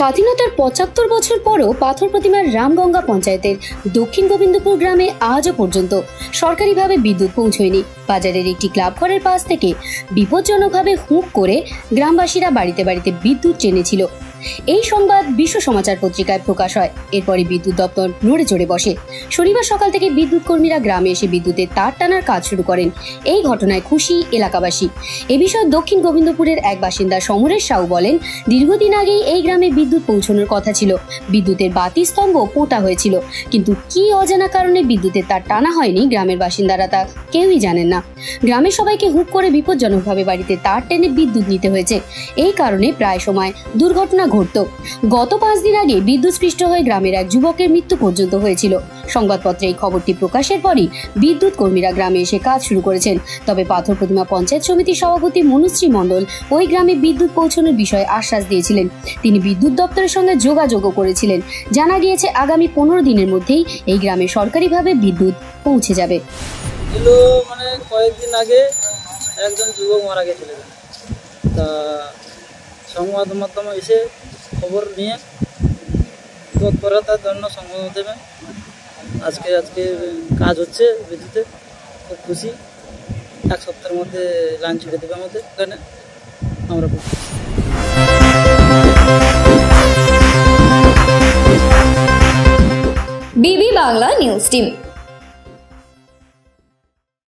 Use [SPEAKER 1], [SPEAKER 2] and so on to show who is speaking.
[SPEAKER 1] স্বাধীনতার ৭৫ বছর পরও পাথর প্রতিমার রামগঙ্গা পঞ্চায়েতের দক্ষিণ গোবিন্দপুর গ্রামে আজও পর্যন্ত সরকারিভাবে বিদ্যুৎ পৌঁছয়নি। বাজারের একটি ক্লাব ঘরের পাশ থেকে বিপজ্জনকভাবে হুঁক করে গ্রামবাসীরা বাড়িতে বাড়িতে বিদ্যুৎ টেনেছিল। এই সংবাদ বিশ্ব সমাচার পত্রিকায় প্রকাশ হয়। এরপরই বিদ্যুৎ দপ্তর নড়ে চড়ে বসে। শনিবার সকাল থেকে বিদ্যুৎ কর্মীরা গ্রামে এসে বিদ্যুতের তার টানার কাজ শুরু করেন। এই ঘটনায় খুশি এলাকাবাসী। এ বিষয়ে দক্ষিণ গোবিন্দপুরের এক বাসিন্দা সমরেশ সাউ বলেন, দীর্ঘদিন আগেই এই গ্রামে বিদ্যুৎ পৌঁছানোর কথা ছিল। বিদ্যুতের বাতি স্তম্ভ পোঁতা হয়েছিল, কিন্তু কি অজানা কারণে বিদ্যুতের তার টানা হয়নি গ্রামের বাসিন্দারা তা কেউই জানেন না। গ্রামের সবাইকে হুক করে বিপজ্জনকভাবে বাড়িতে তার টেনে বিদ্যুৎ নিতে হয়েছে। এই কারণে প্রায় সময় দুর্ঘটনা ঘটত। গত 5 দিন আগে বিদ্যুৎস্পৃষ্ট হয়ে গ্রামের এক যুবকের মৃত্যু পর্যন্ত হয়েছিল। সংবাদপত্রে এই খবরটি প্রকাশের পরই বিদ্যুৎ কর্মীরা গ্রামে এসে কাজ শুরু করেছেন। তবে পাথর প্রতিমা পঞ্চায়েত সমিতির সভাপতি মনুশ্রী মণ্ডল ওই গ্রামে বিদ্যুৎ পৌঁছানোর বিষয়ে আশ্বাস দিয়েছিলেন। তিনি বিদ্যুৎ দপ্তরের সঙ্গে যোগাযোগও করেছিলেন। জানা গিয়েছে আগামী 15 দিনের মধ্যেই এই গ্রামে সরকারিভাবে বিদ্যুৎ পৌঁছে যাবে।
[SPEAKER 2] মানে কয়েকদিন আগে একজন যুবক মারা গেছিলেন, তা সংবাদ মাধ্যমে এসে খবর নিয়ে তৎপরতার জন্য সংবাদ দেবে। আজকে কাজ হচ্ছে বিদ্যুতে, খুব খুশি। 1 সপ্তাহের মধ্যে লাইন ছেড়ে দেবে আমাদের এখানে, আমরা খুব খুশি।
[SPEAKER 3] বিবি বাংলা নিউজ টিম।